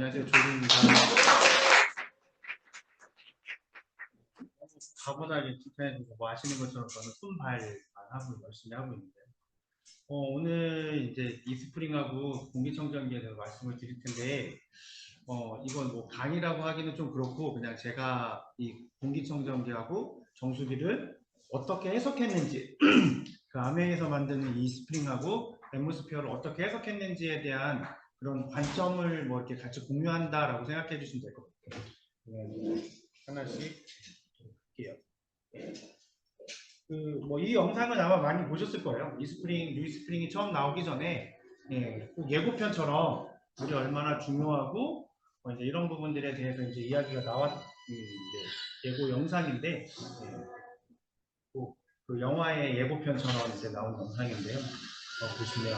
안녕하세요. 조준입니다. 가보다게 칭찬해주고 뭐 아시는 것처럼 저는 손발만 하고 열심히 하고 있는데 오늘 이제 이스프링하고 공기청정기에 대해서 말씀을 드릴 텐데 이건 뭐 강의라고 하기는 좀 그렇고 그냥 제가 이 공기청정기하고 정수기를 어떻게 해석했는지 그 아메에서 만드는 이 스프링하고 앰모스피어를 어떻게 해석했는지에 대한 그런 관점을 뭐 이렇게 같이 공유한다라고 생각해 주시면 될 것 같아요. 하나씩 볼게요. 이 영상은 아마 많이 보셨을 거예요. 이스프링, 뉴이스프링이 처음 나오기 전에 예고편처럼 우리 얼마나 중요하고 이제 이런 부분들에 대해서 이제 이야기가 나왔 예고 영상인데 그 영화의 예고편처럼 이제 나온 영상인데요. 보시면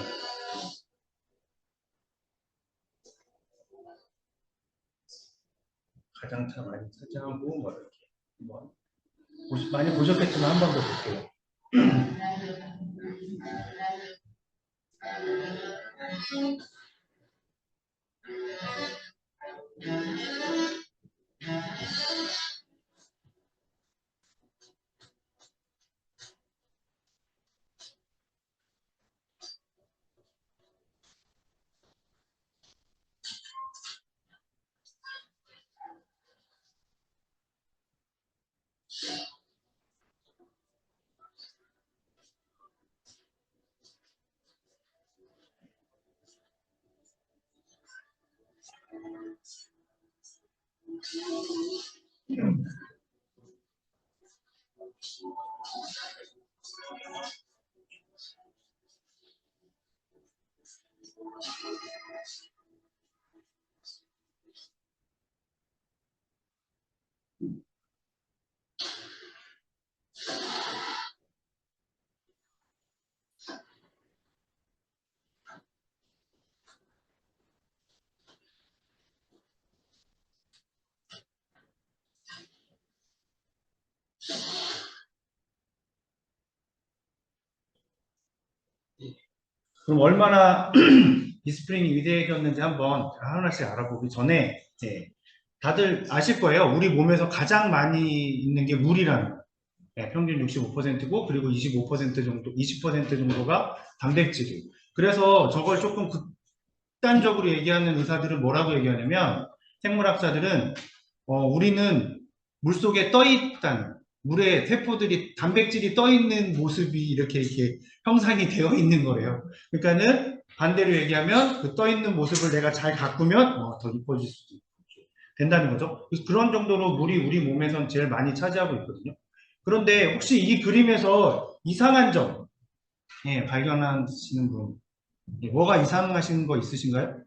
가장 많이 차지하고 뭐 이렇게 많이 보셨겠지만 한 번 더 볼게요. 그럼 얼마나 이스프링이 위대해졌는지 한번 하나씩 알아보기 전에 다들 아실 거예요. 우리 몸에서 가장 많이 있는 게 물이라는 거예요. 평균 65%고 그리고 25% 정도, 20% 정도가 단백질이에요. 그래서 저걸 조금 극단적으로 얘기하는 의사들은 뭐라고 얘기하냐면 생물학자들은 우리는 물속에 떠 있다는 물에 세포들이 단백질이 떠 있는 모습이 이렇게 형상이 되어 있는 거예요. 그러니까는 반대로 얘기하면 그 떠 있는 모습을 내가 잘 가꾸면 더 이뻐질 수도 된다는 거죠. 그래서 그런 정도로 물이 우리 몸에선 제일 많이 차지하고 있거든요. 그런데 혹시 이 그림에서 이상한 점 발견하시는 분 뭐가 이상하신 거 있으신가요?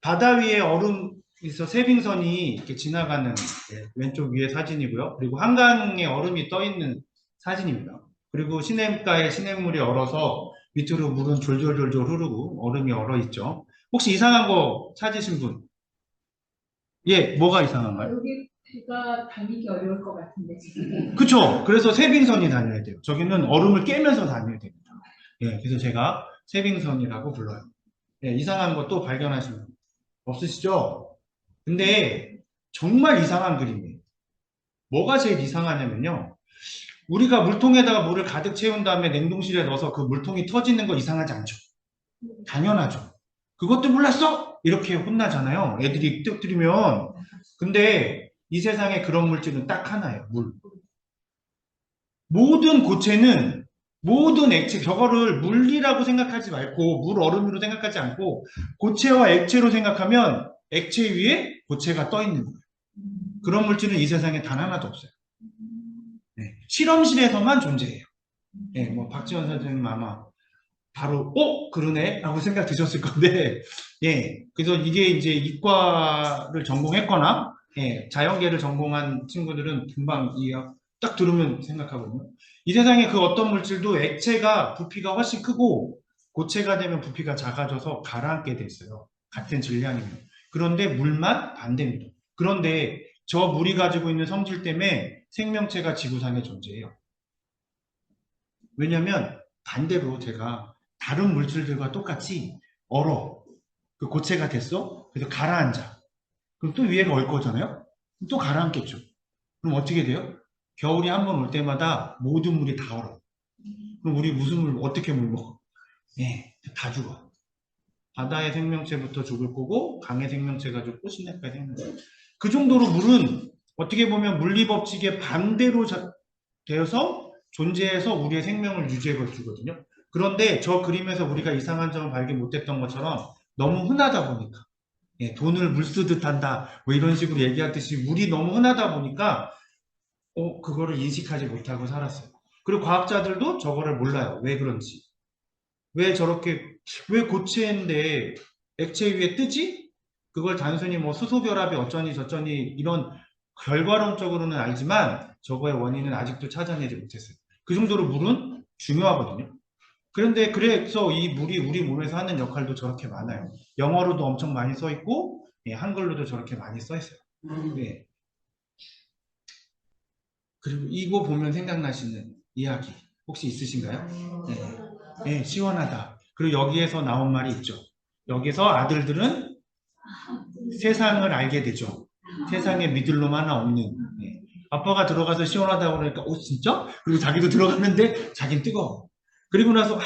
바다 위에 얼음에서 세빙선이 이렇게 지나가는 왼쪽 위에 사진이고요. 그리고 한강에 얼음이 떠 있는 사진입니다. 그리고 시냇가에 시냇물이 얼어서 밑으로 물은 졸졸졸졸 흐르고 얼음이 얼어 있죠. 혹시 이상한 거 찾으신 분? 예, 뭐가 이상한가요? 여기가 다니기 어려울 것 같은데 지금. 그쵸. 그래서 세빙선이 다녀야 돼요. 저기는 얼음을 깨면서 다녀야 됩니다. 예, 그래서 제가 세빙선이라고 불러요. 예, 이상한 거 또 발견하신 분 없으시죠? 근데 정말 이상한 그림이에요. 뭐가 제일 이상하냐면요. 우리가 물통에다가 물을 가득 채운 다음에 냉동실에 넣어서 그 물통이 터지는 거 이상하지 않죠? 당연하죠. 그것도 몰랐어? 이렇게 혼나잖아요. 애들이 뜨뜨리면. 근데 이 세상에 그런 물질은 딱 하나예요. 물. 모든 고체는 모든 액체, 저거를 물이라고 생각하지 말고 물 얼음으로 생각하지 않고 고체와 액체로 생각하면 액체 위에 고체가 떠 있는 거예요. 그런 물질은 이 세상에 단 하나도 없어요. 네, 실험실에서만 존재해요. 네, 뭐 박지원 선생님 아마 바로 그러네 라고 생각 드셨을 건데 그래서 이게 이제 이과를 전공했거나 자연계를 전공한 친구들은 금방 딱 들으면 생각하거든요. 이 세상에 그 어떤 물질도 액체가 부피가 훨씬 크고 고체가 되면 부피가 작아져서 가라앉게 돼 있어요. 같은 질량이면. 그런데 물만 반대입니다. 그런데 저 물이 가지고 있는 성질 때문에 생명체가 지구상에 존재해요. 왜냐면 반대로 제가 다른 물질들과 똑같이 얼어. 그 고체가 됐어? 그래서 가라앉아. 그럼 또 위에가 얼 거잖아요? 또 가라앉겠죠. 그럼 어떻게 돼요? 겨울이 한 번 올 때마다 모든 물이 다 얼어. 그럼 우리 무슨 물, 어떻게 물 먹어? 예, 다 죽어. 바다의 생명체부터 죽을 거고, 강의 생명체가 죽고, 시냇가의 생명체. 그 정도로 물은 어떻게 보면 물리법칙에 반대로 되어서 존재해서 우리의 생명을 유지해 주거든요. 그런데 저 그림에서 우리가 이상한 점을 발견 못했던 것처럼 너무 흔하다 보니까, 예, 돈을 물 쓰듯 한다, 뭐 이런 식으로 얘기하듯이 물이 너무 흔하다 보니까, 그거를 인식하지 못하고 살았어요. 그리고 과학자들도 저거를 몰라요. 왜 그런지. 왜 저렇게, 왜 고체인데 액체 위에 뜨지? 그걸 단순히 뭐 수소결합이 어쩌니 저쩌니 이런 결과론적으로는 알지만 저거의 원인은 아직도 찾아내지 못했어요. 그 정도로 물은 중요하거든요. 그런데 그래서 이 물이 우리 몸에서 하는 역할도 저렇게 많아요. 영어로도 엄청 많이 써 있고, 예, 한글로도 저렇게 많이 써 있어요. 예. 그리고 이거 보면 생각나시는 이야기 혹시 있으신가요? 네. 네, 시원하다. 그리고 여기에서 나온 말이 있죠. 여기서 아들들은 세상을 알게 되죠. 세상에 믿을 놈 하나 없는. 네. 아빠가 들어가서 시원하다고 그러니까, 진짜? 그리고 자기도 들어갔는데 자긴 뜨거워. 그리고 나서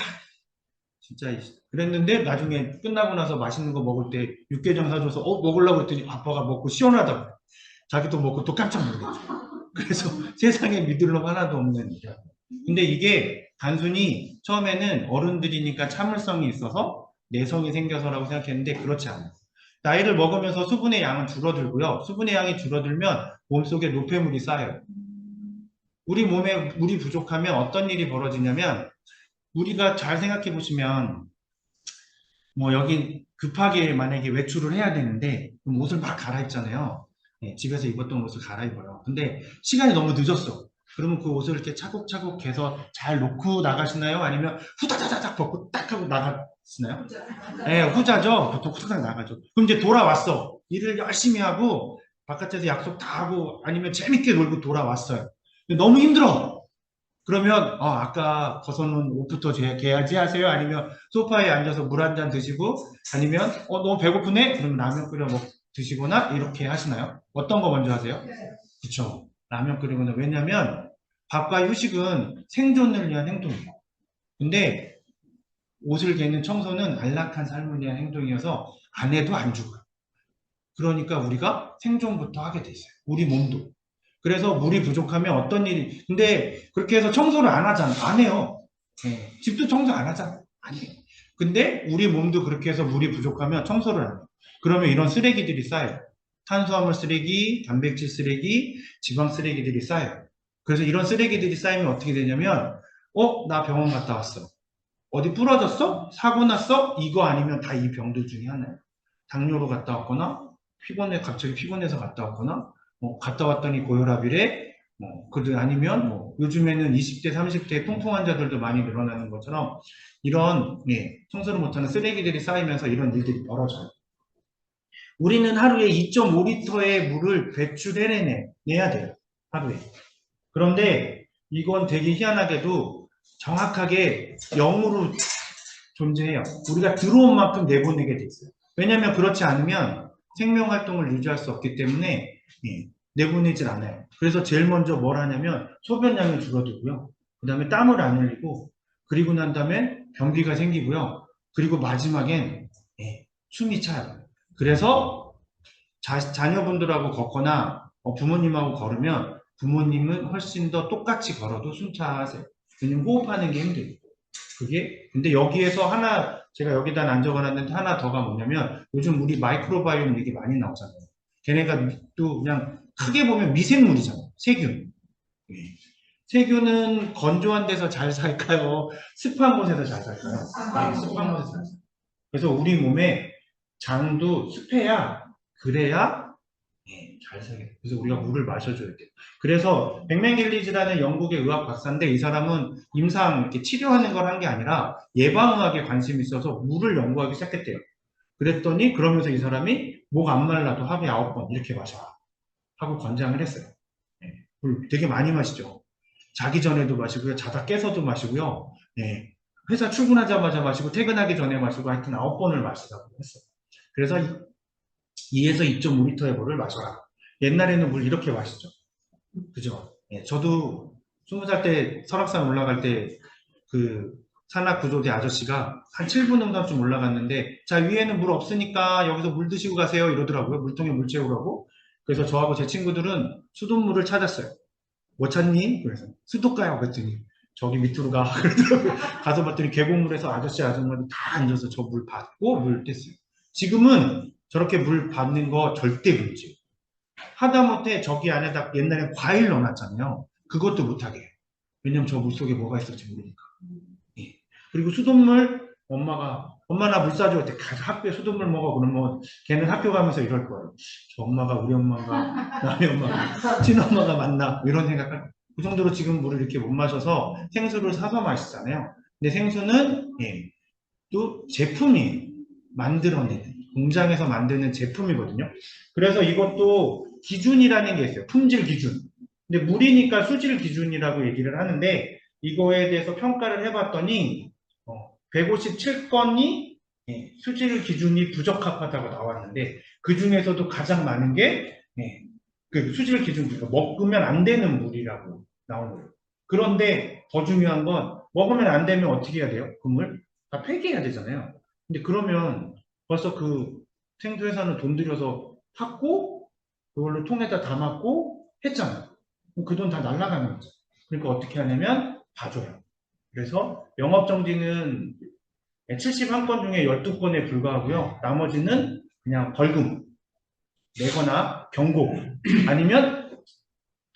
진짜 그랬는데 나중에 끝나고 나서 맛있는 거 먹을 때 육개장 사줘서 먹으려고 했더니 아빠가 먹고 시원하다고. 자기도 먹고 또 깜짝 놀랐죠. 그래서 세상에 믿을 놈 하나도 없는. 근데 이게 단순히 처음에는 어른들이니까 참을성이 있어서 내성이 생겨서라고 생각했는데 그렇지 않아요. 나이를 먹으면서 수분의 양은 줄어들고요. 수분의 양이 줄어들면 몸속에 노폐물이 쌓여요. 우리 몸에 물이 부족하면 어떤 일이 벌어지냐면 우리가 잘 생각해 보시면 뭐 여기 급하게 만약에 외출을 해야 되는데 그럼 옷을 막 갈아입잖아요. 네, 집에서 입었던 옷을 갈아입어요. 근데 시간이 너무 늦었어. 그러면 그 옷을 이렇게 차곡차곡 해서 잘 놓고 나가시나요? 아니면 후다다다닥 벗고 딱 하고 나가시나요? 네, 후자죠. 보통 후다닥 나가죠. 그럼 이제 돌아왔어. 일을 열심히 하고 바깥에서 약속 다 하고 아니면 재밌게 놀고 돌아왔어요. 근데 너무 힘들어. 그러면 아까 벗어놓은 옷부터 개야지 하세요? 아니면 소파에 앉아서 물 한 잔 드시고 아니면 너무 배고프네? 그러면 라면 끓여 드시거나 이렇게 하시나요? 어떤 거 먼저 하세요? 그쵸. 라면 끓이거나. 왜냐면 밥과 휴식은 생존을 위한 행동이에요. 근데 옷을 개는 청소는 안락한 삶을 위한 행동이어서 안 해도 안 죽어요. 그러니까 우리가 생존부터 하게 돼 있어요. 우리 몸도. 그래서 물이 부족하면 어떤 일이, 근데 그렇게 해서 청소를 안 하잖아. 안 해요. 네. 집도 청소 안 하잖아. 안 해요. 근데 우리 몸도 그렇게 해서 물이 부족하면 청소를 안 해요. 그러면 이런 쓰레기들이 쌓여요. 탄수화물 쓰레기, 단백질 쓰레기, 지방 쓰레기들이 쌓여요. 그래서 이런 쓰레기들이 쌓이면 어떻게 되냐면, 나 병원 갔다 왔어. 어디 부러졌어? 사고 났어? 이거 아니면 다 이 병들 중에 하나예요. 당뇨로 갔다 왔거나, 갑자기 피곤해서 갔다 왔거나, 갔다 왔더니 고혈압이래, 아니면, 요즘에는 20대, 30대 통풍 환자들도 많이 늘어나는 것처럼, 이런, 청소를 못하는 쓰레기들이 쌓이면서 이런 일들이 벌어져요. 우리는 하루에 2.5리터의 물을 배출해내야 돼요. 하루에. 그런데 이건 되게 희한하게도 정확하게 0으로 존재해요. 우리가 들어온 만큼 내보내게 돼 있어요. 왜냐하면 그렇지 않으면 생명 활동을 유지할 수 없기 때문에 내보내질 않아요. 그래서 제일 먼저 뭘 하냐면 소변량이 줄어들고요. 그 다음에 땀을 안 흘리고 그리고 난 다음에 변비가 생기고요. 그리고 마지막엔 숨이 차요. 그래서 자녀분들하고 걷거나 부모님하고 걸으면 부모님은 훨씬 더 똑같이 걸어도 숨차하세요. 왜냐면 호흡하는 게 힘들어요. 근데 여기에서 제가 여기다 안 적어놨는데 하나 더가 뭐냐면 요즘 우리 마이크로바이옴 얘기 많이 나오잖아요. 걔네가 또 그냥 크게 보면 미생물이잖아요. 세균. 세균은 건조한 데서 잘 살까요? 습한 곳에서 잘 살까요? 습한 곳에서 잘 살까요? 그래서 우리 몸에 장도 습해야 그래야 잘 살게. 그래서 우리가 물을 마셔줘야 돼요. 그래서 백맹길리지라는 영국의 의학 박사인데 이 사람은 임상 이렇게 치료하는 걸 한 게 아니라 예방의학에 관심이 있어서 물을 연구하기 시작했대요. 그랬더니 그러면서 이 사람이 목 안 말라도 하루에 9번 이렇게 마셔라 하고 권장을 했어요. 물 되게 많이 마시죠. 자기 전에도 마시고요. 자다 깨서도 마시고요. 회사 출근하자마자 마시고 퇴근하기 전에 마시고 하여튼 9번을 마시라고 했어요. 그래서 2에서 2.5리터의 물을 마셔라. 옛날에는 물 이렇게 마시죠. 그죠? 예, 저도 20살 때 설악산 올라갈 때 그 산악구조대 아저씨가 한 7분 응답 올라갔는데 자 위에는 물 없으니까 여기서 물 드시고 가세요 이러더라고요. 물통에 물 채우라고. 그래서 저하고 제 친구들은 수돗물을 찾았어요. 뭐 찾니? 그래서 수도가요 그랬더니 저기 밑으로 가 그러더라고요. 가서 봤더니 계곡물에서 아저씨 아줌마들 다 앉아서 저 물 받고 물 뗐어요. 지금은 저렇게 물 받는 거 절대 금지. 하다못해 저기 안에다 옛날에 과일 넣어놨잖아요. 그것도 못하게 해요. 왜냐면 저 물속에 뭐가 있을지 모르니까. 예. 그리고 수돗물 엄마 나 물 싸줘. 그때 가서 학교에 수돗물 먹어. 그러면 걔는 학교 가면서 이럴 거예요. 저 엄마가 우리 엄마가 남의 엄마가 친엄마가 맞나 이런 생각할 그 정도로 지금 물을 이렇게 못 마셔서 생수를 사서 마시잖아요. 근데 생수는 예, 또 제품이 만들어내는 공장에서 만드는 제품이거든요. 그래서 이것도 기준이라는 게 있어요. 품질 기준. 근데 물이니까 수질 기준이라고 얘기를 하는데 이거에 대해서 평가를 해봤더니 157건이 수질 기준이 부적합하다고 나왔는데 그 중에서도 가장 많은 게 그 수질 기준, 그러니까 먹으면 안 되는 물이라고 나온 거예요. 그런데 더 중요한 건 먹으면 안 되면 어떻게 해야 돼요? 그 물? 다 폐기해야 되잖아요. 근데 그러면 벌써 그 생수회사는 돈 들여서 팠고 그걸로 통에다 담았고 했잖아요. 그 돈 다 날라가는 거죠. 그러니까 어떻게 하냐면 봐줘요. 그래서 영업정지는 71건 중에 12건에 불과하고요. 나머지는 그냥 벌금 내거나 경고 아니면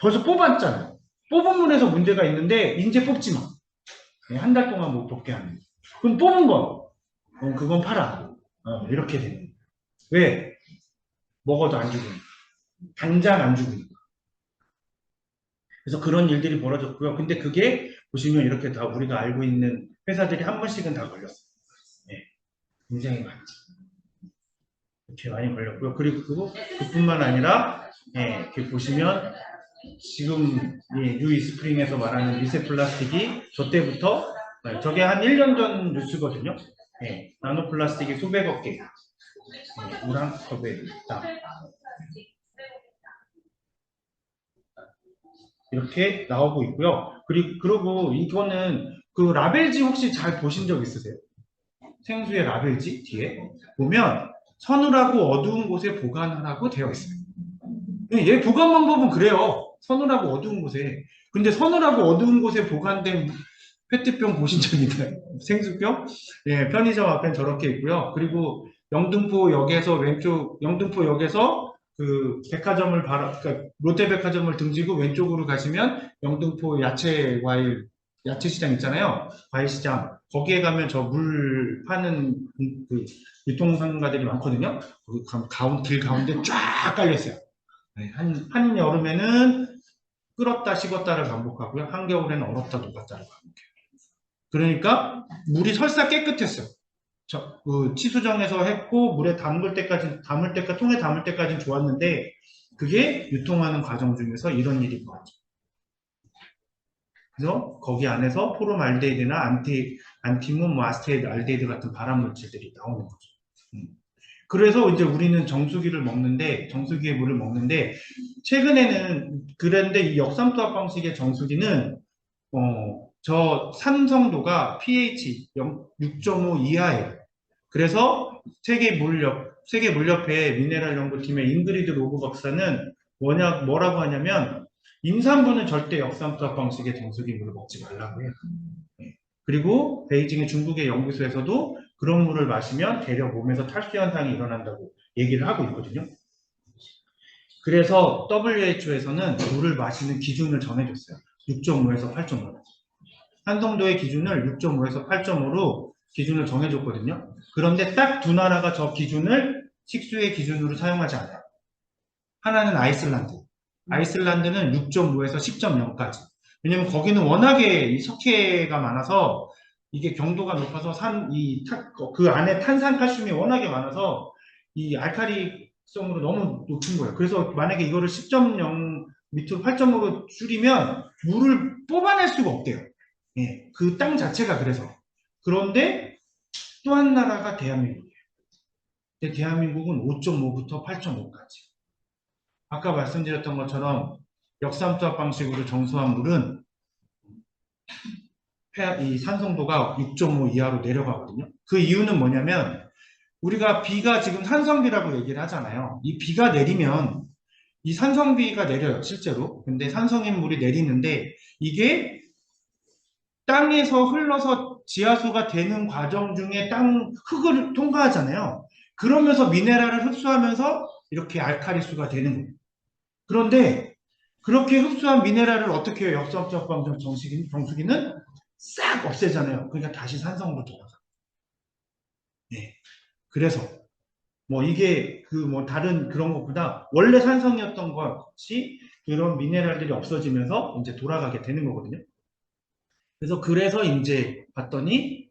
벌써 뽑았잖아요. 뽑은 물에서 문제가 있는데 이제 뽑지 마. 한 달 동안 못 뽑게 하는. 그럼 뽑은 거 그건 팔아. 이렇게 되는 거예요. 왜? 먹어도 안 죽으니까. 당장 안 죽으니까. 그래서 그런 일들이 벌어졌고요. 근데 그게 보시면 이렇게 다 우리가 알고 있는 회사들이 한 번씩은 다 걸렸어요. 네, 굉장히 많죠. 이렇게 많이 걸렸고요. 그리고 그뿐만 아니라 이렇게 보시면 지금 뉴 이스프링에서 말하는 미세 플라스틱이 저 때부터 저게 한 1년 전 뉴스거든요. 나노 플라스틱이 수백억 개 우랑 컵에 있다. 이렇게 나오고 있고요. 그리고 이거는 그 라벨지 혹시 잘 보신 적 있으세요? 생수의 라벨지 뒤에 보면 서늘하고 어두운 곳에 보관하라고 되어 있어요. 얘 보관 방법은 그래요. 서늘하고 어두운 곳에. 근데 서늘하고 어두운 곳에 보관된 페트병 보신 적 있나요? 생수병? 예, 편의점 앞엔 저렇게 있고요. 그리고 영등포역에서 왼쪽, 영등포역에서 그 백화점을 바로, 그러니까 롯데백화점을 등지고 왼쪽으로 가시면 영등포 야채 과일, 야채 시장 있잖아요. 과일 시장. 거기에 가면 저 물 파는 그 유통상가들이 많거든요. 거기 길 가운데 쫙 깔려있어요. 한 여름에는 끓었다 식었다를 반복하고요. 한겨울에는 얼었다 녹았다를 반복해요. 그러니까 물이 설사 깨끗했어요. 그 치수정에서 했고 물에 통에 담을 때까지는 좋았는데 그게 유통하는 과정 중에서 이런 일이 벌어져. 그래서 거기 안에서 포름알데히드나 안티몬, 아스테이드, 알데히드 같은 발암 물질들이 나오는 거죠. 그래서 이제 우리는 정수기의 물을 먹는데 최근에는 그런데 이 역삼투압 방식의 정수기는 저 산성도가 pH 6.5 이하예요. 그래서 세계물협회 미네랄 연구팀의 잉그리드 로브 박사는 뭐라고 하냐면 임산부는 절대 역삼투압 방식의 정수기 물을 먹지 말라고 해요. 그리고 베이징의 중국의 연구소에서도 그런 물을 마시면 대려 몸에서 탈수 현상이 일어난다고 얘기를 하고 있거든요. 그래서 WHO에서는 물을 마시는 기준을 정해줬어요. 6.5에서 8.5. 산성도의 기준을 6.5에서 8.5로 기준을 정해줬거든요. 그런데 딱 두 나라가 저 기준을 식수의 기준으로 사용하지 않아요. 하나는 아이슬란드. 아이슬란드는 6.5에서 10.0까지. 왜냐면 거기는 워낙에 이 석회가 많아서 이게 경도가 높아서 그 안에 탄산칼슘이 워낙에 많아서 이 알카리성으로 너무 높은 거예요. 그래서 만약에 이거를 10.0 밑으로 8.5로 줄이면 물을 뽑아낼 수가 없대요. 그 땅 자체가 그래서. 그런데 또 한 나라가 대한민국이에요. 근데 대한민국은 5.5부터 8.5까지. 아까 말씀드렸던 것처럼 역삼투압 방식으로 정수한 물은 이 산성도가 6.5 이하로 내려가거든요. 그 이유는 뭐냐면 우리가 비가 지금 산성비라고 얘기를 하잖아요. 이 비가 내리면 이 산성비가 내려요, 실제로. 근데 산성인 물이 내리는데 이게 땅에서 흘러서 지하수가 되는 과정 중에 흙을 통과하잖아요. 그러면서 미네랄을 흡수하면서 이렇게 알칼리수가 되는 거예요. 그런데 그렇게 흡수한 미네랄을 어떻게 해요? 역삼투압 방식 정수기는 싹 없애잖아요. 그러니까 다시 산성으로 돌아가. 네. 그래서 뭐 이게 그 뭐 다른 그런 것보다 원래 산성이었던 것이 그런 미네랄들이 없어지면서 이제 돌아가게 되는 거거든요. 그래서 이제 봤더니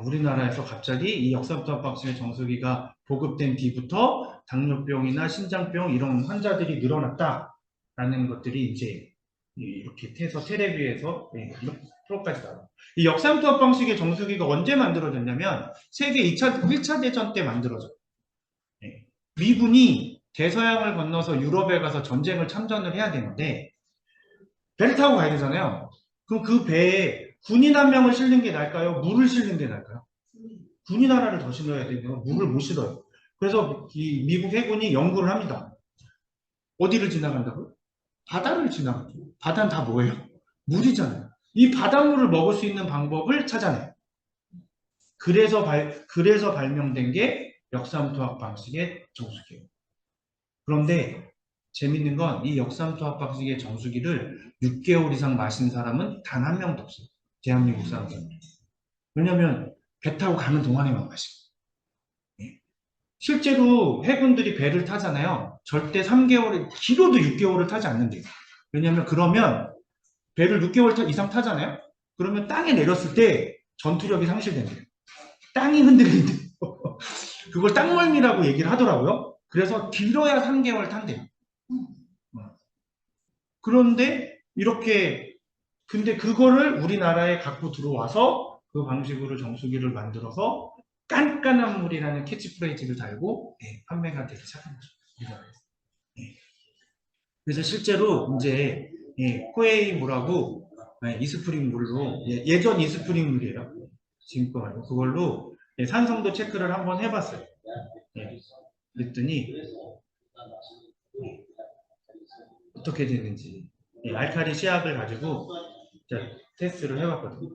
우리나라에서 갑자기 이 역삼투압 방식의 정수기가 보급된 뒤부터 당뇨병이나 신장병 이런 환자들이 늘어났다라는 것들이 이제 이렇게 해서 텔레비에서 이런 프로까지 나와요. 이 역삼투압 방식의 정수기가 언제 만들어졌냐면 세계 1차 대전 때 만들어졌어요. 미군이 대서양을 건너서 유럽에 가서 전쟁을 참전을 해야 되는데 배를 타고 가야 되잖아요. 그럼 그 배에 군인 한 명을 실는 게 나을까요? 물을 실는 게 나을까요? 군인 하나를 더 실어야 되면 물을 못 실어요. 그래서 이 미국 해군이 연구를 합니다. 어디를 지나간다고요? 바다를 지나가죠. 바다는 다 뭐예요? 물이잖아요. 이 바닷물을 먹을 수 있는 방법을 찾아내요. 그래서 발명된 게 역삼투압 방식의 정수기예요. 그런데 재밌는 건 이 역삼투압 방식의 정수기를 6개월 이상 마신 사람은 단 한 명도 없어요. 대한민국 사람들. 왜냐면 배 타고 가는 동안에만 마시고. 실제로 해군들이 배를 타잖아요. 절대 3개월, 길어도 6개월을 타지 않는데요. 왜냐면 그러면 배를 6개월 이상 타잖아요. 그러면 땅에 내렸을 때 전투력이 상실된대요. 땅이 흔들린대요. 그걸 땅멀미라고 얘기를 하더라고요. 그래서 길어야 3개월 탄대요. 그런데 근데 그거를 우리나라에 갖고 들어와서 그 방식으로 정수기를 만들어서 깐깐한 물이라는 캐치프레이즈를 달고 판매가 되기 시작한 거죠. 우리나라에서. 그래서 실제로 이제 코에이 물하고 이스프링 물로 예전 이스프링 물이에요. 지금 거 말고 그걸로 산성도 체크를 한번 해봤어요. 그랬더니 어떻게 되는지 알칼리 시약을 가지고 테스트를 해봤거든요.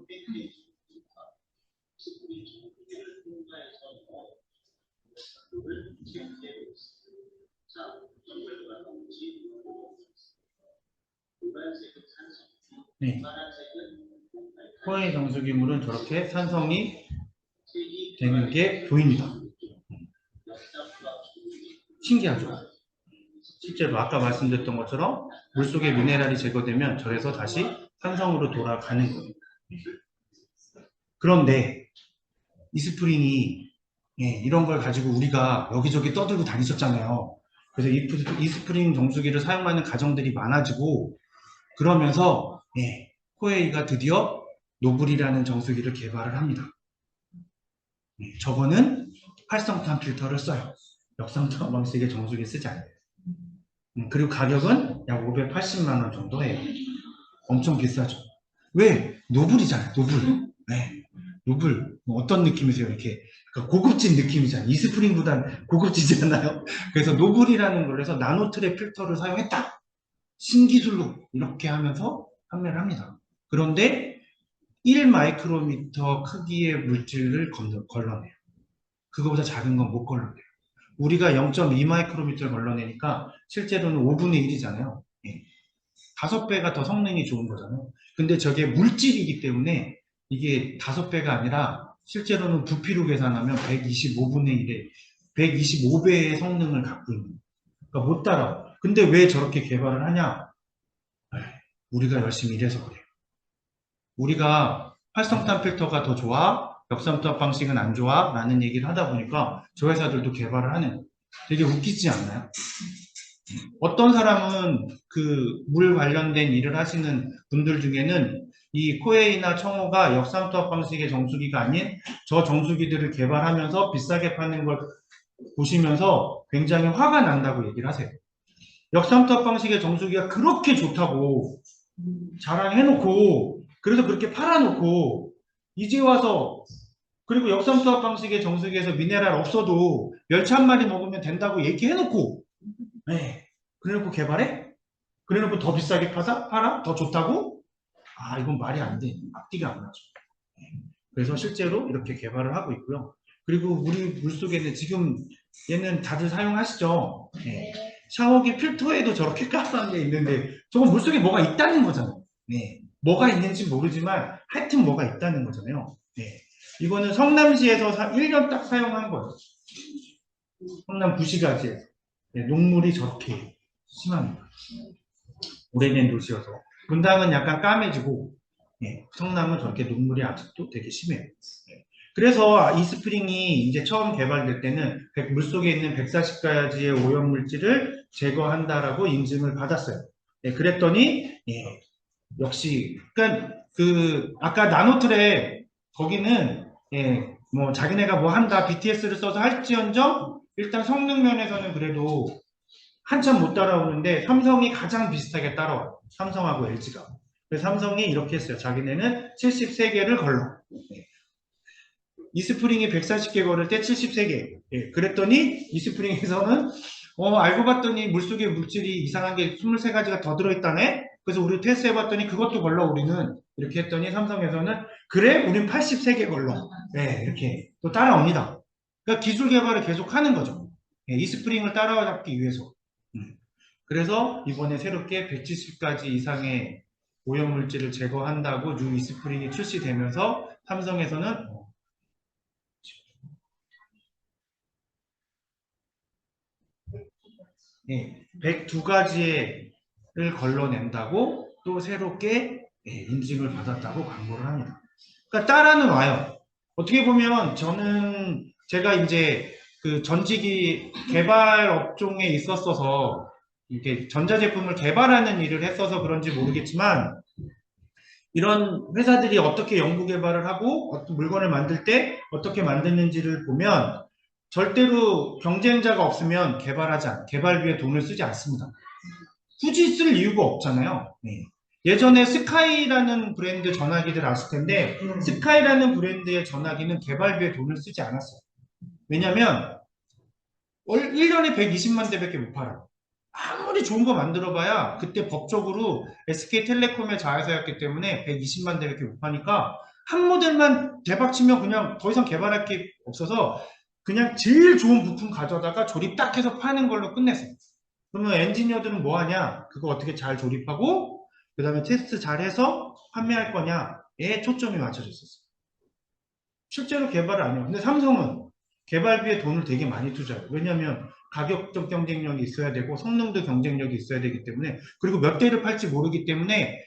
네. 코에이 정수기물은 저렇게 산성이 되는 게 보입니다. 신기하죠? 실제로 아까 말씀드렸던 것처럼 물속에 미네랄이 제거되면 저래서 다시 산성으로 돌아가는 거예요. 그런데 이스프링이 이런 걸 가지고 우리가 여기저기 떠들고 다녔었잖아요. 그래서 이스프링 정수기를 사용하는 가정들이 많아지고 그러면서 코에이가 드디어 노블이라는 정수기를 개발을 합니다. 저거는 활성탄 필터를 써요. 역삼투압 방식의 정수기 쓰지 않아요. 그리고 가격은 약 580만 원 정도 해요. 엄청 비싸죠. 왜? 노블이잖아요. 노블. 노블. 어떤 느낌이세요? 이렇게 고급진 느낌이잖아요. 이스프링보단 고급지지 않나요? 그래서 노블이라는 걸 해서 나노트랩 필터를 사용했다. 신기술로 이렇게 하면서 판매를 합니다. 그런데 1 마이크로미터 크기의 물질을 걸러내요. 그거보다 작은 건 못 걸러내요. 우리가 0.2 마이크로미터를 걸러내니까 실제로는 5분의 1이잖아요. 5배가 더 성능이 좋은 거잖아요. 근데 저게 물질이기 때문에 이게 5배가 아니라 실제로는 부피로 계산하면 125분의 1에 125배의 성능을 갖고 있는 거예요. 그러니까 못 따라와. 근데 왜 저렇게 개발을 하냐? 우리가 열심히 일해서 그래요. 우리가 활성탄 필터가 더 좋아? 역삼투압 방식은 안 좋아? 라는 얘기를 하다 보니까 저 회사들도 개발을 하는 거예요. 되게 웃기지 않나요? 어떤 사람은 그 물 관련된 일을 하시는 분들 중에는 이 코에이나 청호가 역삼투압 방식의 정수기가 아닌 저 정수기들을 개발하면서 비싸게 파는 걸 보시면서 굉장히 화가 난다고 얘기를 하세요. 역삼투압 방식의 정수기가 그렇게 좋다고 자랑해놓고, 그래서 그렇게 팔아놓고, 이제 와서, 그리고 역삼투압 방식의 정수기에서 미네랄 없어도 멸치 한 마리 먹으면 된다고 얘기해놓고, 네. 그래놓고 개발해? 그래놓고 더 비싸게 팔아? 더 좋다고? 아, 이건 말이 안 돼. 앞뒤가 안 맞죠. 그래서 실제로 이렇게 개발을 하고 있고요. 그리고 우리 물속에는 지금 얘는 다들 사용하시죠? 네. 샤워기 필터에도 저렇게 까만 게 있는데 저건 물속에 뭐가 있다는 거잖아요. 네. 뭐가 있는지 모르지만 하여튼 뭐가 있다는 거잖아요. 네. 이거는 성남시에서 1년 딱 사용한 거예요. 성남 구시가지에서. 네, 녹물이 저렇게 심합니다. 오래된 도시여서. 분당은 약간 까매지고 성남은 저렇게 녹물이 아직도 되게 심해요. 그래서 이 스프링이 이제 처음 개발될 때는 물속에 있는 140가지의 오염물질을 제거한다라고 인증을 받았어요. 그랬더니 역시 그러니까 아까 나노트랩 거기는 뭐 자기네가 뭐 한다 BTS를 써서 할지언정 일단 성능 면에서는 그래도 한참 못 따라오는데 삼성이 가장 비슷하게 따라와요. 삼성하고 LG가. 그래서 삼성이 이렇게 했어요. 자기네는 73개를 걸러. 이스프링이 140개 걸을 때 73개. 그랬더니 이스프링에서는 알고 봤더니 물속에 물질이 이상한 게 23가지가 더 들어있다네? 그래서 우리 테스트 해봤더니 그것도 걸러 우리는. 이렇게 했더니 삼성에서는 그래? 우린 83개 걸러. 이렇게 또 따라옵니다. 그러니까 기술 개발을 계속 하는 거죠. 이스프링을 따라잡기 위해서. 그래서 이번에 새롭게 170가지 이상의 오염물질을 제거한다고 뉴 이스프링이 출시되면서 삼성에서는 102가지를 걸러낸다고 또 새롭게 인증을 받았다고 광고를 합니다. 그러니까 따라는 와요. 어떻게 보면 제가 이제 그 전지기 개발 업종에 있었어서 이렇게 전자제품을 개발하는 일을 했어서 그런지 모르겠지만 이런 회사들이 어떻게 연구 개발을 하고 어떤 물건을 만들 때 어떻게 만드는지를 보면 절대로 경쟁자가 없으면 개발비에 돈을 쓰지 않습니다. 굳이 쓸 이유가 없잖아요. 예전에 스카이라는 브랜드 전화기들 아실 텐데 스카이라는 브랜드의 전화기는 개발비에 돈을 쓰지 않았어요. 왜냐면 1년에 120만 대밖에 못 팔아요. 아무리 좋은 거 만들어봐야 그때 법적으로 SK텔레콤의 자회사였기 때문에 120만 대밖에 못 파니까 한 모델만 대박치면 그냥 더 이상 개발할 게 없어서 그냥 제일 좋은 부품 가져다가 조립 딱 해서 파는 걸로 끝냈어요. 그러면 엔지니어들은 뭐 하냐? 그거 어떻게 잘 조립하고 그 다음에 테스트 잘해서 판매할 거냐에 초점이 맞춰졌었어요. 실제로 개발을 안 해요. 근데 삼성은 개발비에 돈을 되게 많이 투자해요. 왜냐하면 가격적 경쟁력이 있어야 되고 성능도 경쟁력이 있어야 되기 때문에 그리고 몇 대를 팔지 모르기 때문에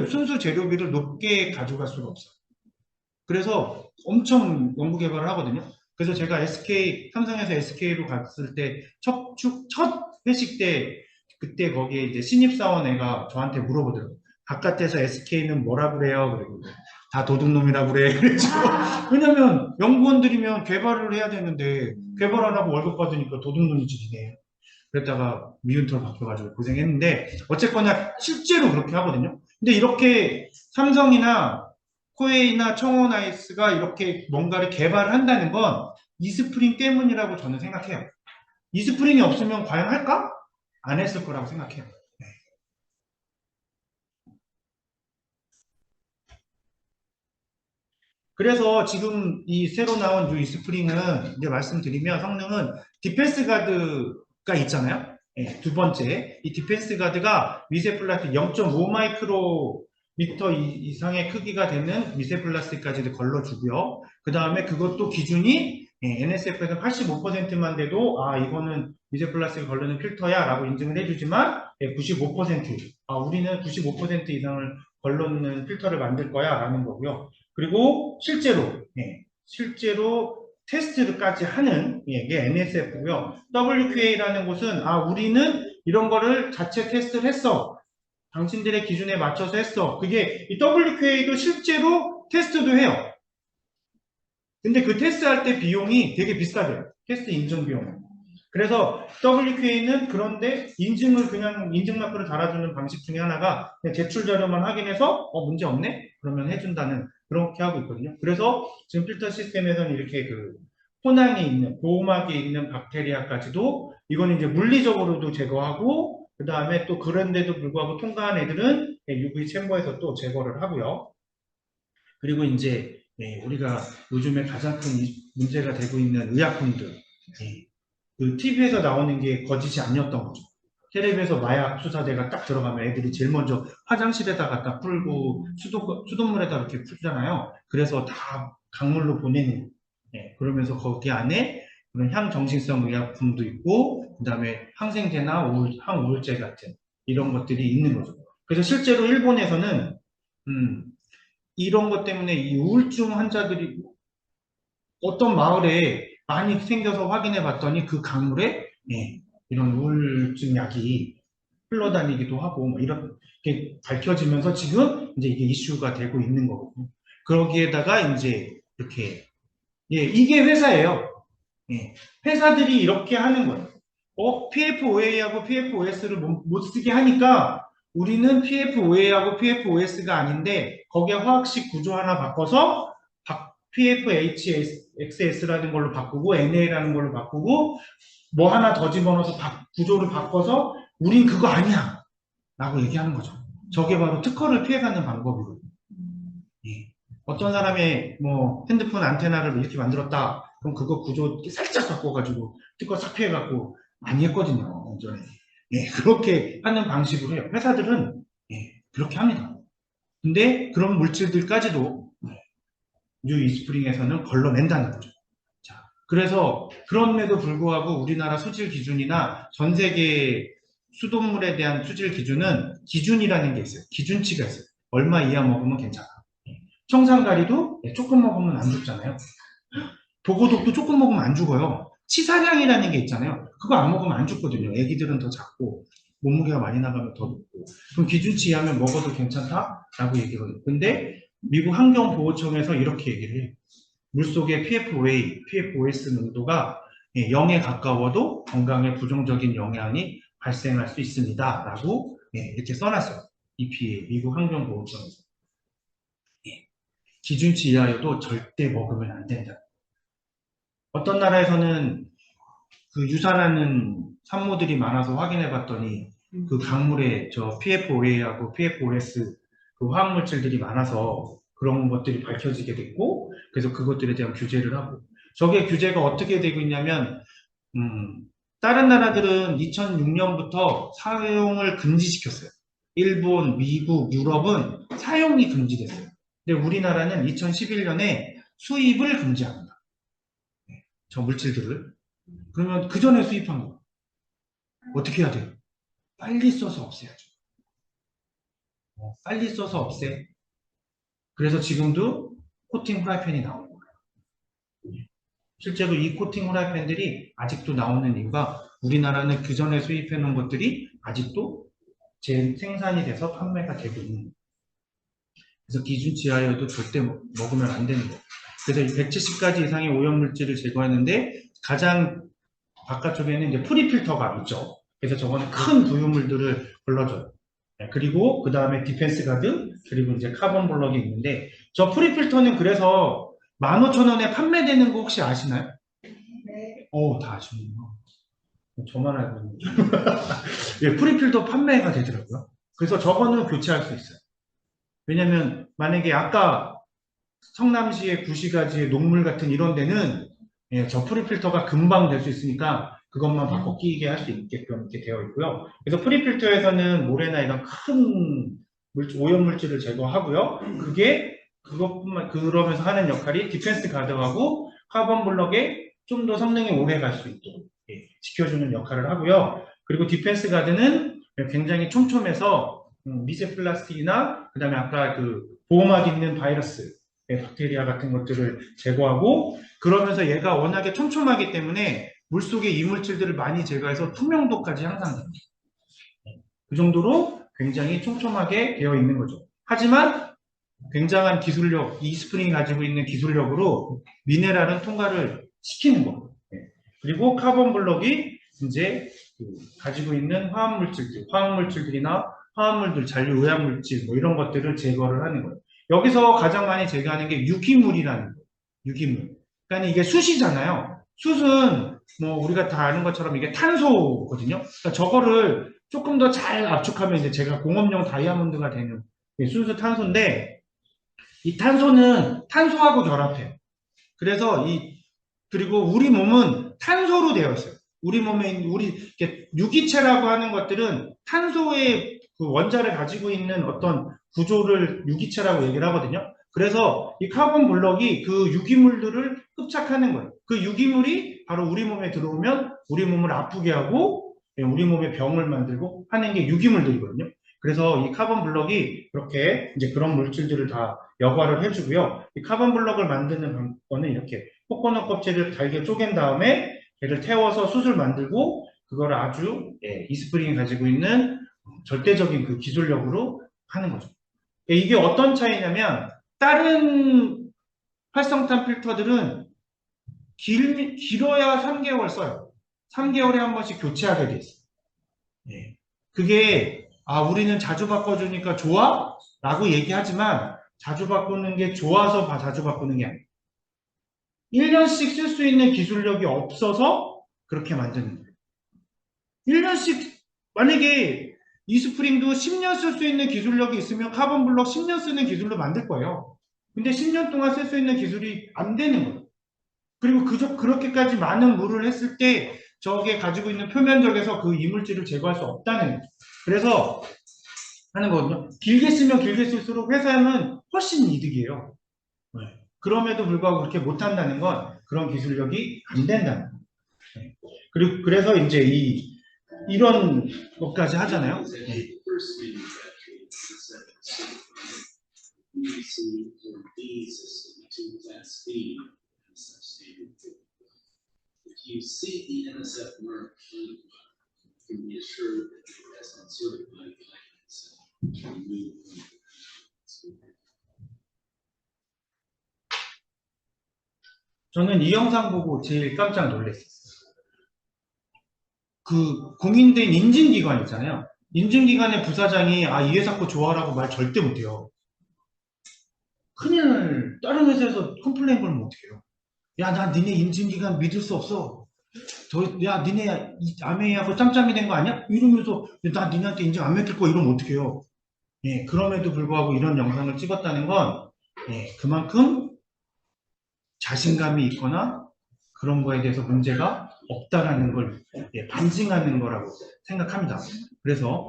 순수 재료비를 높게 가져갈 수가 없어요. 그래서 엄청 연구 개발을 하거든요. 그래서 제가 삼성에서 SK로 갔을 때 첫 회식 때 그때 거기에 이제 신입사원 애가 저한테 물어보더라고요. 바깥에서 SK는 뭐라 그래요? 그리고 다 도둑놈이라고 그래. 그랬죠. 왜냐면 연구원들이면 개발을 해야 되는데 개발 안 하고 월급 받으니까 도둑놈이지 니네. 그랬다가 미운털 바뀌어가지고 고생했는데 어쨌거나 실제로 그렇게 하거든요. 근데 이렇게 삼성이나 코웨이나 청원아이스가 이렇게 뭔가를 개발을 한다는 건 이스프링 때문이라고 저는 생각해요. 이스프링이 없으면 과연 할까? 안 했을 거라고 생각해요. 그래서 지금 이 새로 나온 이 스프링은 이제 말씀드리면 성능은 디펜스 가드가 있잖아요. 두 번째 이 디펜스 가드가 미세 플라스틱 0.5 마이크로미터 이상의 크기가 되는 미세 플라스틱까지 걸러주고요. 그 다음에 그것도 기준이 NSF에서 85%만 돼도 이거는 미세 플라스틱을 걸르는 필터야 라고 인증을 해주지만 95% 우리는 95% 이상을 걸러는 필터를 만들 거야 라는 거고요. 그리고 실제로 테스트를까지 하는 게 NSF고요. WQA라는 곳은 우리는 이런 거를 자체 테스트를 했어. 당신들의 기준에 맞춰서 했어. 그게 이 WQA도 실제로 테스트도 해요. 근데 그 테스트할 때 비용이 되게 비싸대요. 테스트 인증 비용. 그래서 WQA는 그런데 인증을 그냥 인증 마크를 달아주는 방식 중에 하나가 그냥 제출 자료만 확인해서 문제 없네? 그러면 해준다는 그렇게 하고 있거든요. 그래서 지금 필터 시스템에서는 이렇게 그 포낭에 있는 보호막에 있는 박테리아까지도 이거는 이제 물리적으로도 제거하고 그 다음에 또 그런데도 불구하고 통과한 애들은 UV 챔버에서 또 제거를 하고요. 그리고 이제 우리가 요즘에 가장 큰 문제가 되고 있는 의약품들 그 TV에서 나오는 게 거짓이 아니었던 거죠. 텔레비에서 마약 수사대가 딱 들어가면 애들이 제일 먼저 화장실에다 갖다 풀고 수돗물에다 이렇게 풀잖아요. 그래서 다 강물로 보내는 그러면서 거기 안에 그런 향정신성 의약품도 있고 그 다음에 항생제나 항우울제 같은 이런 것들이 있는 거죠. 그래서 실제로 일본에서는 이런 것 때문에 이 우울증 환자들이 어떤 마을에 많이 생겨서 확인해 봤더니 그 강물에 이런 우울증 약이 흘러다니기도 하고 뭐 이렇게 밝혀지면서 지금 이제 이게 이슈가 되고 있는 거거든요. 그러기에다가 이제 이렇게 이게 회사예요. 회사들이 이렇게 하는 거예요. PFOA하고 PFOS를 못 쓰게 하니까 우리는 PFOA하고 PFOS가 아닌데 거기에 화학식 구조 하나 바꿔서 PFHXS라는 걸로 바꾸고 NA라는 걸로 바꾸고 뭐 하나 더 집어넣어서 구조를 바꿔서 우린 그거 아니야 라고 얘기하는 거죠. 저게 바로 특허를 피해가는 방법이거든요. 어떤 사람의 뭐 핸드폰 안테나를 이렇게 만들었다. 그럼 그거 구조 살짝 바꿔가지고 특허 싹 피해갖고 많이 했거든요. 전에. 그렇게 하는 방식으로 해요. 회사들은 그렇게 합니다. 근데 그런 물질들까지도 뉴 이스프링에서는 걸러낸다는 거죠. 자, 그래서 그럼에도 불구하고 우리나라 수질 기준이나 전 세계 수돗물에 대한 수질 기준은 기준이라는 게 있어요. 기준치가 있어요. 얼마 이하 먹으면 괜찮아. 청산가리도 조금 먹으면 안 죽잖아요. 보고독도 조금 먹으면 안 죽어요. 치사량이라는 게 있잖아요. 그거 안 먹으면 안 죽거든요. 애기들은 더 작고 몸무게가 많이 나가면 더 높고 그럼 기준치 이하면 먹어도 괜찮다라고 얘기하거든요. 근데 미국 환경보호청에서 이렇게 얘기를 해요. 물속의 PFOA, PFOS 농도가 0에 가까워도 건강에 부정적인 영향이 발생할 수 있습니다. 라고 이렇게 써놨어요. EPA, 미국 환경보호청에서. 기준치 이하여도 절대 먹으면 안 된다. 어떤 나라에서는 그 유사라는 산모들이 많아서 확인해 봤더니 그 강물에 저 PFOA하고 PFOS 그 화학물질들이 많아서 그런 것들이 밝혀지게 됐고 그래서 그것들에 대한 규제를 하고 저게 규제가 어떻게 되고 있냐면 다른 나라들은 2006년부터 사용을 금지시켰어요. 일본, 미국, 유럽은 사용이 금지됐어요. 근데 우리나라는 2011년에 수입을 금지합니다. 저 물질들을. 그러면 그 전에 수입한 거 어떻게 해야 돼요? 빨리 써서 없애야죠. 빨리 써서 없애. 그래서 지금도 코팅 프라이팬이 나오는 거예요. 실제로 이 코팅 프라이팬들이 아직도 나오는 이유가 우리나라는 그 전에 수입해 놓은 것들이 아직도 생산이 돼서 판매가 되고 있는 거예요. 그래서 기준치 하여도 절대 먹으면 안 되는 거예요. 그래서 170가지 이상의 오염물질을 제거하는데 가장 바깥쪽에는 이제 프리필터가 있죠. 그래서 저거는 큰 부유물들을 걸러줘요. 그리고 그 다음에 디펜스 가드, 그리고 이제 카본 블럭이 있는데 저 프리필터는 그래서 15,000원에 판매되는 거 혹시 아시나요? 네. 다 아시는구나. 저만 알고 있는 예, 프리필터 판매가 되더라고요. 그래서 저거는 교체할 수 있어요. 왜냐면 만약에 아까 성남시의 구시가지의 녹물 같은 이런 데는 저 프리필터가 금방 될 수 있으니까 그것만 바꿔 끼게 할 수 있게끔 이렇게 되어 있고요. 그래서 프리필터에서는 모래나 이런 큰 오염물질을 제거하고요. 그것뿐만 그러면서 하는 역할이 디펜스 가드하고 카본 블럭에 좀 더 성능이 오래 갈 수 있도록 지켜주는 역할을 하고요. 그리고 디펜스 가드는 굉장히 촘촘해서 미세 플라스틱이나 그다음에 아까 그 보호막 있는 바이러스 박테리아 같은 것들을 제거하고 그러면서 얘가 워낙에 촘촘하기 때문에 물속의 이물질들을 많이 제거해서 투명도까지 향상됩니다. 그 정도로 굉장히 촘촘하게 되어 있는 거죠. 하지만 굉장한 기술력, 이 스프링이 가지고 있는 기술력으로 미네랄은 통과를 시키는 거. 예. 그리고 카본 블럭이 이제 가지고 있는 화학물질들이나 화합물들, 잔류 의약물질 뭐 이런 것들을 제거를 하는 거예요. 여기서 가장 많이 제거하는 게 유기물이라는 거예요. 유기물. 그러니까 이게 숯이잖아요. 숯은 뭐 우리가 다 아는 것처럼 이게 탄소거든요. 그러니까 저거를 조금 더 잘 압축하면 이제 제가 공업용 다이아몬드가 되는 순수 탄소인데 이 탄소는 탄소하고 결합해요. 그래서 그리고 우리 몸은 탄소로 되어 있어요. 우리 몸에 이렇게 유기체라고 하는 것들은 탄소의 그 원자를 가지고 있는 어떤 구조를 유기체라고 얘기를 하거든요. 그래서 이 카본 블럭이 그 유기물들을 흡착하는 거예요. 그 유기물이 바로 우리 몸에 들어오면 우리 몸을 아프게 하고 우리 몸에 병을 만들고 하는 게 유기물들이거든요. 그래서 이 카본 블럭이 그렇게 이제 그런 물질들을 다 여과를 해주고요. 이 카본 블럭을 만드는 방법은 이렇게 코코넛 껍질을 잘게 쪼갠 다음에 얘를 태워서 숯을 만들고 그걸 아주 이스프링이 가지고 있는 절대적인 그 기술력으로 하는 거죠. 이게 어떤 차이냐면 다른 활성탄 필터들은 길어야 3개월 써요. 3개월에 한 번씩 교체하게 돼 있어요. 그게 우리는 자주 바꿔주니까 좋아? 라고 얘기하지만 자주 바꾸는 게 좋아서 자주 바꾸는 게 아니에요. 1년씩 쓸 수 있는 기술력이 없어서 그렇게 만드는 거예요. 1년씩 만약에 이스프링도 10년 쓸 수 있는 기술력이 있으면 카본 블럭 10년 쓰는 기술로 만들 거예요. 근데 10년 동안 쓸 수 있는 기술이 안 되는 거예요. 그리고 그렇게까지 많은 물을 했을 때 저게 가지고 있는 표면적에서 그 이물질을 제거할 수 없다는 거죠. 그래서 하는 거거든요. 길게 쓰면 길게 쓸수록 회사는 훨씬 이득이에요. 그럼에도 불구하고 그렇게 못한다는 건 그런 기술력이 안 된다는 거예요. 그리고 그래서 이제 이런 것까지 하잖아요. You see the NSF mark, you can be assured that it has been certified by NSF to remove. 저는 이 영상 보고 제일 깜짝 놀랐어요. 그 공인된 인증기관 있잖아요. 인증기관의 부사장이 이 회사 거 좋아라고 말 절대 못해요. 큰일 다른 회사에서 컴플레인 걸면 어떡해요. 야, 나 니네 인증기관 믿을 수 없어. 야, 니네 아메이하고 짬짬이 된 거 아니야? 이러면서 나 니네한테 인증 안 맡길 거 이러면 어떡해요. 그럼에도 불구하고 이런 영상을 찍었다는 건 그만큼 자신감이 있거나 그런 거에 대해서 문제가 없다라는 걸 반증하는 거라고 생각합니다. 그래서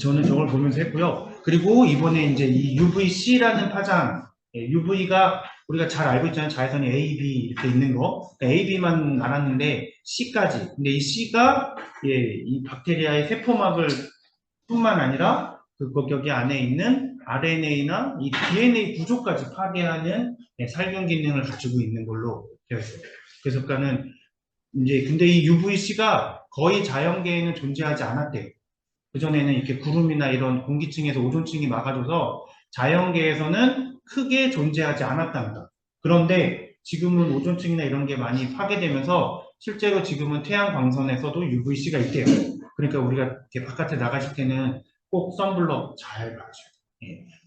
저는 저걸 보면서 했고요. 그리고 이번에 이제 이 UVC라는 파장, UV가 우리가 잘 알고 있잖아요. 자외선이 A, B 이렇게 있는 거. A, B만 알았는데 C까지. 근데 이 C가 이 박테리아의 세포막을 뿐만 아니라 거기 안에 있는 RNA나 이 DNA 구조까지 파괴하는 살균 기능을 가지고 있는 걸로 되어 있어요. 그래서 그러니까는 이제 근데 이 UVC가 거의 자연계에는 존재하지 않았대요. 그전에는 이렇게 구름이나 이런 공기층에서 오존층이 막아줘서 자연계에서는 크게 존재하지 않았답니다. 그런데 지금은 오존층이나 이런 게 많이 파괴되면서 실제로 지금은 태양 광선에서도 UVC가 있대요. 그러니까 우리가 이렇게 바깥에 나가실 때는 꼭 선블럭 잘 바르셔요.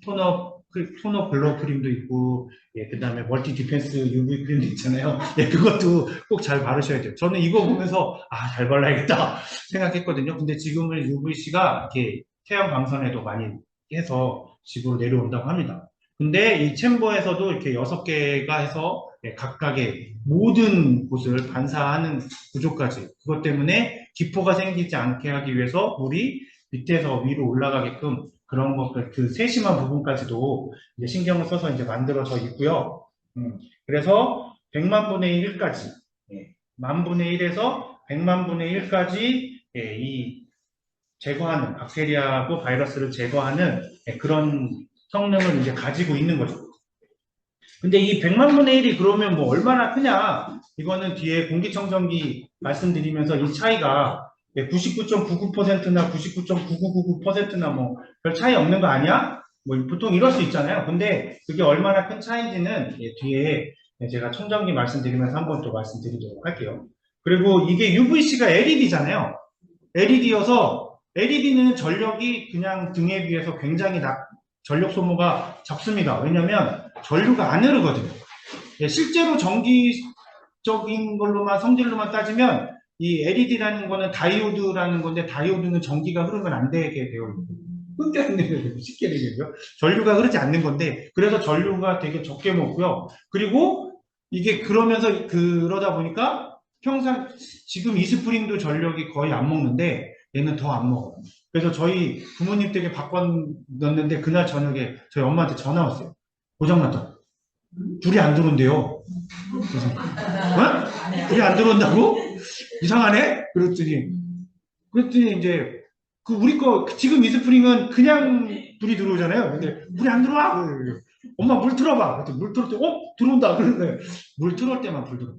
토너 블러 크림도 있고, 그 다음에 멀티 디펜스 UV 크림도 있잖아요. 그것도 꼭 잘 바르셔야 돼요. 저는 이거 보면서 잘 발라야겠다 생각했거든요. 근데 지금은 UVC가 이렇게 태양 광선에도 많이 해서 지구로 내려온다고 합니다. 근데 이 챔버에서도 이렇게 6개가 해서 각각의 모든 곳을 반사하는 구조까지, 그것 때문에 기포가 생기지 않게 하기 위해서 물이 밑에서 위로 올라가게끔 그런 것들, 그 세심한 부분까지도 이제 신경을 써서 이제 만들어져 있고요. 그래서 100만 분의 1까지, 10,000분의 1에서 100만 분의 1까지 이 제거하는, 박테리아하고 바이러스를 제거하는 그런 성능을 이제 가지고 있는 거죠. 근데 이 100만 분의 1이 그러면 뭐 얼마나 크냐? 이거는 뒤에 공기청정기 말씀드리면서 이 차이가 99.99%나 99.9999%나 뭐 별 차이 없는 거 아니야? 뭐 보통 이럴 수 있잖아요. 근데 그게 얼마나 큰 차이인지는 뒤에 제가 청정기 말씀드리면서 한번 또 말씀드리도록 할게요. 그리고 이게 UVC가 LED잖아요. LED여서 LED는 전력이 그냥 등에 비해서 굉장히 전력 소모가 적습니다. 왜냐면 전류가 안 흐르거든요. 실제로 전기적인 걸로만 성질로만 따지면 이 LED라는 거는 다이오드라는 건데 다이오드는 전기가 흐르면 안 되게 되어 있거든요. 끊겨있는 쉽게 얘기해요. 전류가 흐르지 않는 건데 그래서 전류가 되게 적게 먹고요. 그리고 이게 그러다 보니까 평상 지금 이 스프링도 전력이 거의 안 먹는데 얘는 더 안 먹어요. 그래서 저희 부모님 댁에 바꿨는데 그날 저녁에 저희 엄마한테 전화 왔어요. 고장났다. 불이 안 들어온대요. 그래서 어? 불이 안 들어온다고? 이상하네? 그랬더니 이제 우리 거 지금 이 스프링은 그냥 불이 들어오잖아요. 근데 불이 안 들어와. 엄마 물 틀어봐. 물 틀을 때 들어온다. 그러는데 물 틀을 때만 불 들어요.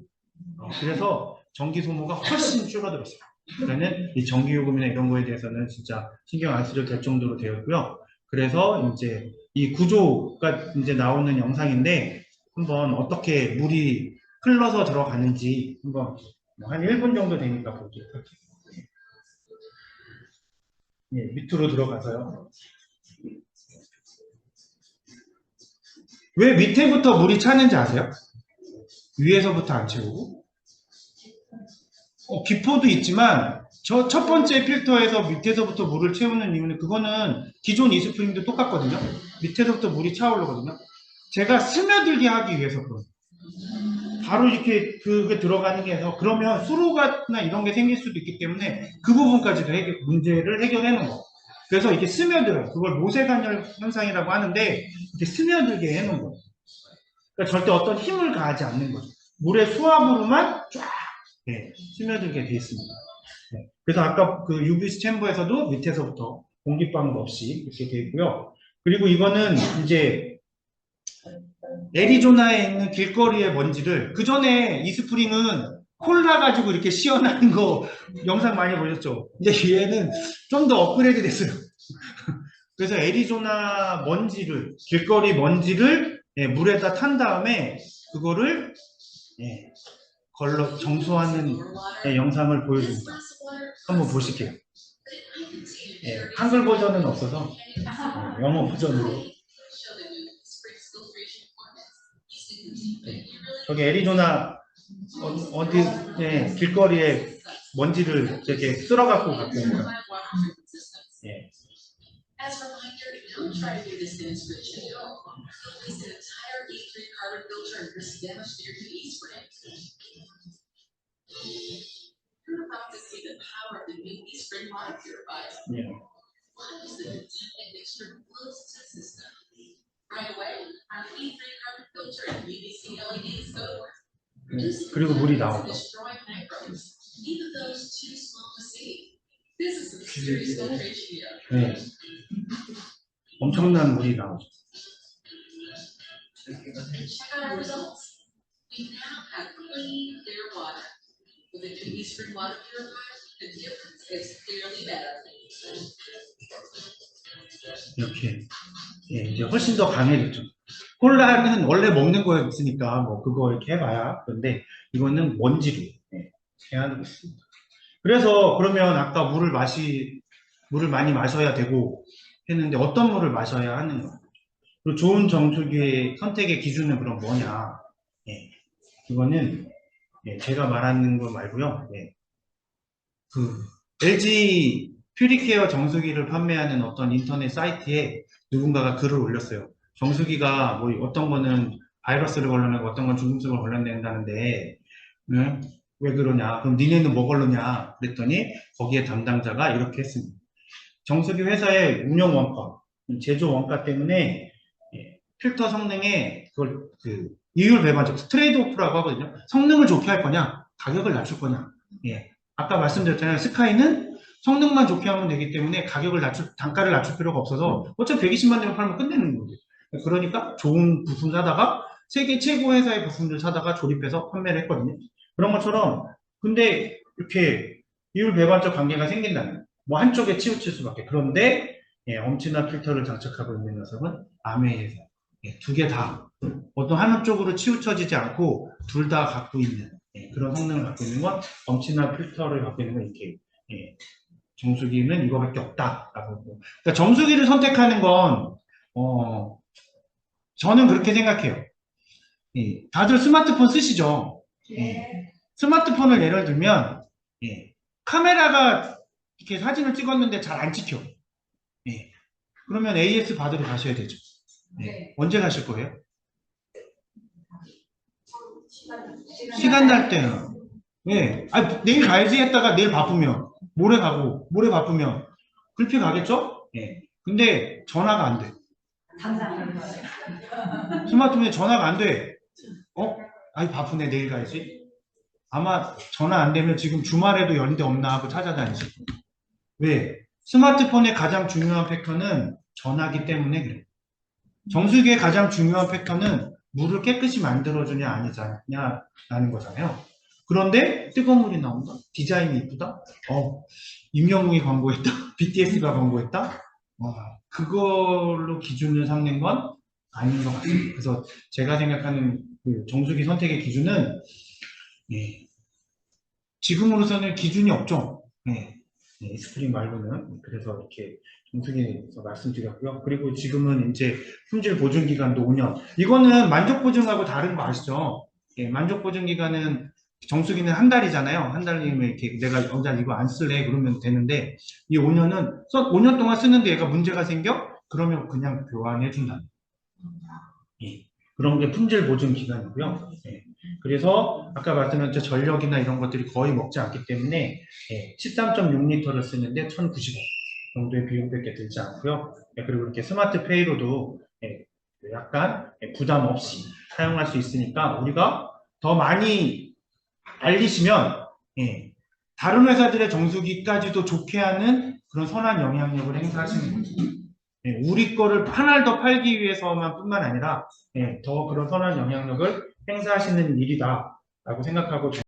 그래서 전기 소모가 훨씬 줄어들었어요. 그러니까는 이 전기요금이나 이런 거에 대해서는 진짜 신경 안 쓰셔도 될 정도로 되어 있고요. 그래서 이제 이 구조가 이제 나오는 영상인데 한번 어떻게 물이 흘러서 들어가는지 한번 한 1분 정도 되니까 보도록 할게요. 예, 밑으로 들어가서요. 왜 밑에부터 물이 차는지 아세요? 위에서부터 안 채우고? 기포도 있지만 저 첫 번째 필터에서 밑에서부터 물을 채우는 이유는 그거는 기존 이스프링도 똑같거든요. 밑에서부터 물이 차오르거든요. 제가 스며들게 하기 위해서 그런 바로 이렇게 그게 들어가는 게 해서 그러면 수로가나 이런 게 생길 수도 있기 때문에 그 부분까지도 문제를 해결해 놓은 거. 그래서 이게 스며들어요. 그걸 모세관열 현상이라고 하는데 이렇게 스며들게 해 놓은 거예요. 그러니까 절대 어떤 힘을 가하지 않는 거죠. 물의 수압으로만 쫙 스며들게 돼 있습니다. 그래서 아까 그 UVC 챔버에서도 밑에서부터 공기방울 없이 이렇게 돼 있고요. 그리고 이거는 이제 애리조나에 있는 길거리의 먼지를 그 전에 이 스프링은 콜라 가지고 이렇게 시연하는 거 영상 많이 보셨죠? 근데 얘는 좀 더 업그레이드 됐어요. 그래서 애리조나 먼지를 길거리 먼지를 물에다 탄 다음에 그거를 걸러 정수하는 영상을 보여줍니다. 한번 보실게요. 한글 버전은 없어서 영어 버전으로. 저기 애리조나 어디 길거리에 먼지를 이렇게 쓸어갖고 갖고 온 거예요. As a reminder, don't try to do this demonstration at home. Place an entire E3 carbon filter and press demonstrator to E-spring. You're about to see the power of the new E-spring water purifier. What is the Nutella mixture closed system? Right away, our E3 carbon filter and UVC LEDs go to work. 그리고 물이 나오죠. Destroying microbes, even those too small to see. This is some serious filtration here. 엄청난 물이 나오죠. Check out our results. We now have clean, clear water. With the new E-spring water purifier, the difference is clearly better. 이렇게 이제 훨씬 더 강해졌죠. 콜라는 원래 먹는 거였으니까 뭐 그거 이렇게 해봐야. 그런데 이거는 먼지로 제한하고 있습니다. 그래서 그러면 아까 물을 많이 마셔야 되고 했는데 어떤 물을 마셔야 하는가? 그리고 좋은 정수기의 선택의 기준은 그럼 뭐냐? 이거는 제가 말하는 거 말고요. 그 LG 퓨리케어 정수기를 판매하는 어떤 인터넷 사이트에 누군가가 글을 올렸어요. 정수기가 뭐 어떤 거는 바이러스를 걸러내고 어떤 건 중금속을 걸러낸다는데 왜 그러냐? 그럼 니네는 뭐 걸러냐? 그랬더니 거기에 담당자가 이렇게 했습니다. 정수기 회사의 운영 원가, 제조 원가 때문에 필터 성능에 그걸 이율 배반적 트레이드 오프라고 하거든요. 성능을 좋게 할 거냐, 가격을 낮출 거냐. 아까 말씀드렸잖아요. 스카이는 성능만 좋게 하면 되기 때문에 단가를 낮출 필요가 없어서 어차피 120만 대만 팔면 끝내는 거죠. 그러니까 좋은 부품 사다가 세계 최고 회사의 부품들 사다가 조립해서 판매를 했거든요. 그런 것처럼 근데 이렇게 이율 배반적 관계가 생긴다면 뭐 한쪽에 치우칠 수밖에. 그런데 엄지나 필터를 장착하고 있는 녀석은 아메이에서 두 개 다 어떤 하나 쪽으로 치우쳐지지 않고 둘 다 갖고 있는 그런 성능을 갖고 있는 건 엄지나 필터를 갖고 있는 건 이렇게 정수기는 이거밖에 없다라고. 그러니까 정수기를 선택하는 건 저는 그렇게 생각해요. 다들 스마트폰 쓰시죠? 스마트폰을 예를 들면 카메라가 이렇게 사진을 찍었는데 잘 안 찍혀. 그러면 AS 받으러 가셔야 되죠. 언제 가실 거예요? 시간 날 때는. 내일 가야지 했다가 내일 바쁘면, 모레 가고, 모레 바쁘면, 그렇게 가겠죠? 근데 전화가 안 돼. 스마트폰에 전화가 안 돼. 아이, 바쁘네, 내일 가야지. 아마 전화 안 되면 지금 주말에도 연대 없나 하고 찾아다니실 거예요. 왜? 스마트폰의 가장 중요한 팩터는 전화기 때문에 그래. 정수기의 가장 중요한 팩터는 물을 깨끗이 만들어주냐 아니냐라는 거잖아요. 그런데 뜨거운 물이 나온다? 디자인이 이쁘다? 임영웅이 광고했다? BTS가 광고했다? 그걸로 기준을 삼는 건 아닌 것 같습니다. 그래서 제가 생각하는 그 정수기 선택의 기준은 지금으로서는 기준이 없죠. 스프링 말고는. 그래서 이렇게 정수기에서 말씀드렸고요. 그리고 지금은 이제 품질 보증 기간도 5년. 이거는 만족 보증하고 다른 거 아시죠? 만족 보증 기간은 정수기는 한 달이잖아요. 한 달이면 이렇게 내가 이거 안 쓸래 그러면 되는데 이 5년은 5년 동안 쓰는데 얘가 문제가 생겨? 그러면 그냥 교환해 준다. 그런 게 품질 보증 기간이고요. 그래서 아까 말씀드린 전력이나 이런 것들이 거의 먹지 않기 때문에 13.6리터를 쓰는데 1,090원 정도의 비용밖에 들지 않고요. 그리고 이렇게 스마트페이로도 약간 부담 없이 사용할 수 있으니까 우리가 더 많이 알리시면 다른 회사들의 정수기까지도 좋게 하는 그런 선한 영향력을 행사하시는 거죠. 우리 거를 하나를 더 팔기 위해서만 뿐만 아니라 더 그런 선한 영향력을 행사하시는 일이다라고 생각하고